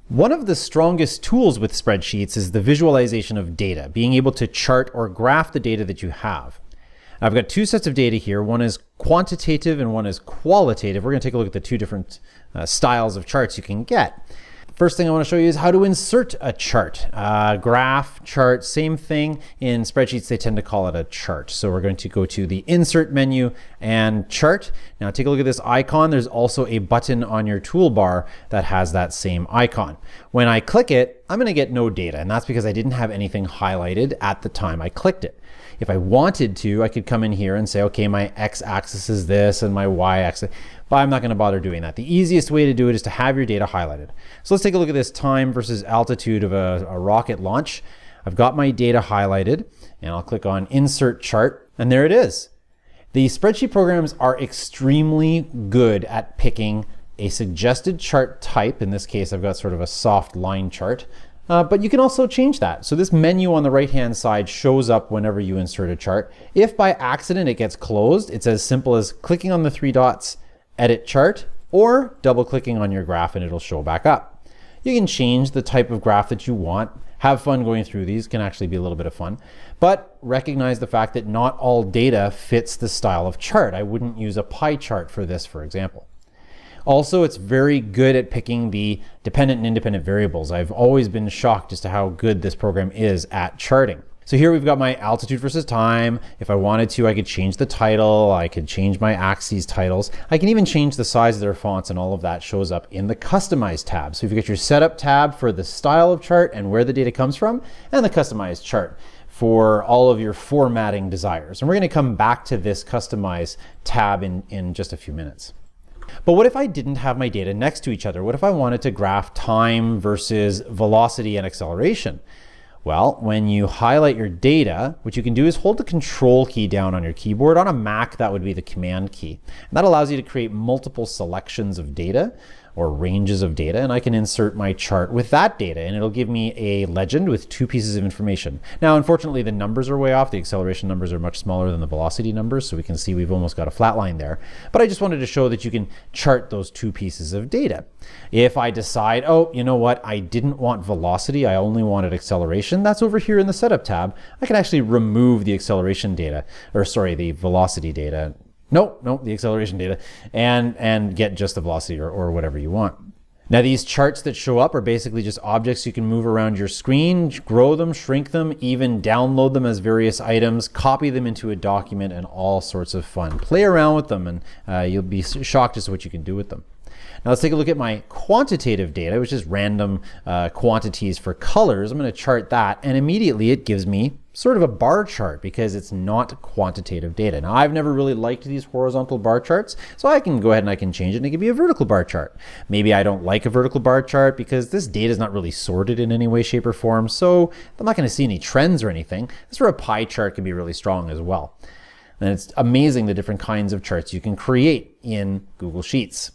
One of the strongest tools with spreadsheets is the visualization of data, being able to chart or graph the data that you have. I've got two sets of data here. One is quantitative and one is qualitative. We're going to take a look at the two different styles of charts you can get. First thing I want to show you is how to insert a chart. Graph, chart, same thing. In spreadsheets, they tend to call it a chart. So we're going to go to the Insert menu and Chart. Now take a look at this icon. There's also a button on your toolbar that has that same icon. When I click it, I'm going to get no data, and that's because I didn't have anything highlighted at the time I clicked it. If I wanted to, I could come in here and say, okay, my x-axis is this and my y-axis, but I'm not going to bother doing that. The easiest way to do it is to have your data highlighted. So let's take a look at this time versus altitude of a rocket launch. I've got my data highlighted, and I'll click on Insert Chart, and there it is. The spreadsheet programs are extremely good at picking a suggested chart type. In this case, I've got sort of a soft line chart. But you can also change that. So this menu on the right-hand side shows up whenever you insert a chart. If by accident it gets closed, it's as simple as clicking on the three dots, Edit Chart, or double-clicking on your graph and it'll show back up. You can change the type of graph that you want. Have fun going through these, can actually be a little bit of fun. But recognize the fact that not all data fits the style of chart. I wouldn't use a pie chart for this, for example. Also, it's very good at picking the dependent and independent variables. I've always been shocked as to how good this program is at charting. So here we've got my altitude versus time. If I wanted to, I could change the title. I could change my axes titles. I can even change the size of their fonts, and all of that shows up in the Customize tab. So you've got your Setup tab for the style of chart and where the data comes from, and the Customize chart for all of your formatting desires. And we're going to come back to this Customize tab in just a few minutes. But what if I didn't have my data next to each other? What if I wanted to graph time versus velocity and acceleration? Well, when you highlight your data, what you can do is hold the Control key down on your keyboard. On a Mac, that would be the Command key. And that allows you to create multiple selections of data or ranges of data, and I can insert my chart with that data, and it'll give me a legend with two pieces of information. Now, unfortunately, the numbers are way off. The acceleration numbers are much smaller than the velocity numbers, so we can see we've almost got a flat line there. But I just wanted to show that you can chart those two pieces of data. If I decide, oh, you know what, I didn't want velocity, I only wanted acceleration, that's over here in the Setup tab. I can actually remove the acceleration data, or sorry, the velocity data. No, the acceleration data, and get just the velocity or whatever you want. Now these charts that show up are basically just objects you can move around your screen, grow them, shrink them, even download them as various items, copy them into a document, and all sorts of fun. Play around with them, and you'll be shocked as to what you can do with them. Now let's take a look at my quantitative data, which is random quantities for colors. I'm going to chart that, and immediately it gives me sort of a bar chart because it's not quantitative data. Now I've never really liked these horizontal bar charts, so I can go ahead and I can change it and give you a vertical bar chart. Maybe I don't like a vertical bar chart because this data is not really sorted in any way, shape, or form, so I'm not going to see any trends or anything. This is where a pie chart can be really strong as well. And it's amazing the different kinds of charts you can create in Google Sheets.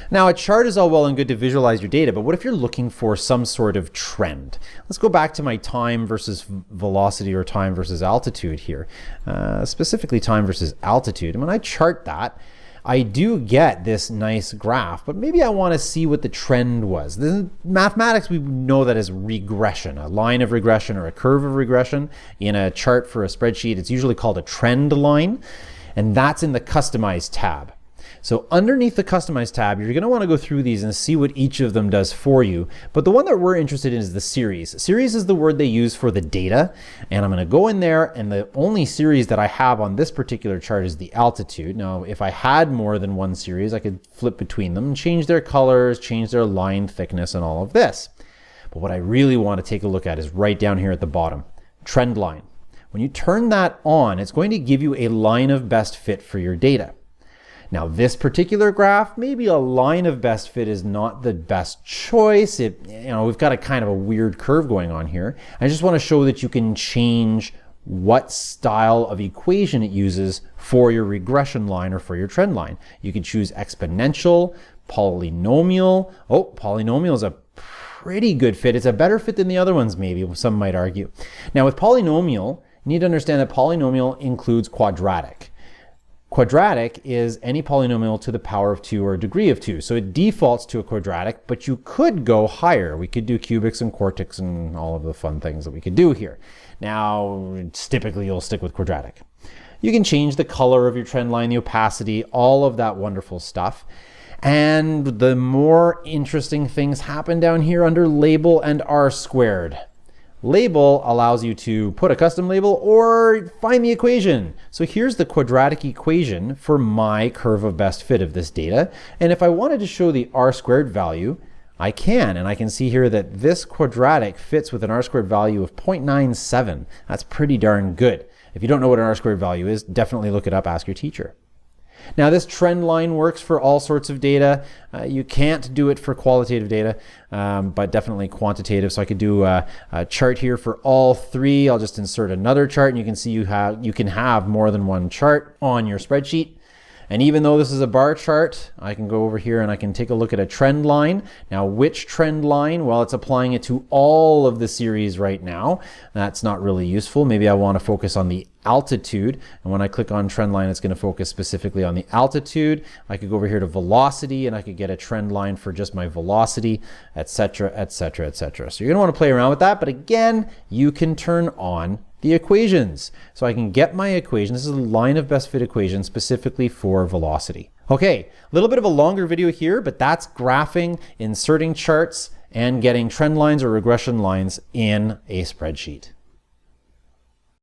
Now, a chart is all well and good to visualize your data, but what if you're looking for some sort of trend? Let's go back to my time versus velocity or time versus altitude here, specifically time versus altitude. And when I chart that, I do get this nice graph, but maybe I want to see what the trend was. In mathematics, we know that as regression, a line of regression or a curve of regression. In a chart for a spreadsheet, it's usually called a trend line, and that's in the Customize tab. So underneath the Customize tab, you're going to want to go through these and see what each of them does for you. But the one that we're interested in is the series. Series is the word they use for the data. And I'm going to go in there, and the only series that I have on this particular chart is the altitude. Now, if I had more than one series, I could flip between them and change their colors, change their line thickness, and all of this. But what I really want to take a look at is right down here at the bottom, trend line. When you turn that on, it's going to give you a line of best fit for your data. Now this particular graph, maybe a line of best fit is not the best choice. We've got a kind of a weird curve going on here. I just want to show that you can change what style of equation it uses for your regression line or for your trend line. You can choose exponential, polynomial. Oh, polynomial is a pretty good fit. It's a better fit than the other ones, maybe, some might argue. Now with polynomial, you need to understand that polynomial includes quadratic. Quadratic is any polynomial to the power of 2 or degree of 2. So it defaults to a quadratic, but you could go higher. We could do cubics and quartics and all of the fun things that we could do here. Now, typically you'll stick with quadratic. You can change the color of your trend line, the opacity, all of that wonderful stuff. And the more interesting things happen down here under label and R squared. Label allows you to put a custom label or find the equation. So here's the quadratic equation for my curve of best fit of this data. And if I wanted to show the R squared value, I can. And I can see here that this quadratic fits with an R squared value of 0.97. That's pretty darn good. If you don't know what an R squared value is, definitely look it up, ask your teacher. Now this trend line works for all sorts of data. You can't do it for qualitative data, but definitely quantitative. So I could do a chart here for all three. I'll just insert another chart and you can see you can have more than one chart on your spreadsheet. And even though this is a bar chart, I can go over here and I can take a look at a trend line. Now, which trend line? Well, it's applying it to all of the series right now. That's not really useful. Maybe I want to focus on the altitude. And when I click on trend line, it's going to focus specifically on the altitude. I could go over here to velocity and I could get a trend line for just my velocity, etc., etc., etc. So you're going to want to play around with that. But again, you can turn on the equations. So I can get my equation. This is a line of best fit equation specifically for velocity. Okay, a little bit of a longer video here, but that's graphing, inserting charts, and getting trend lines or regression lines in a spreadsheet.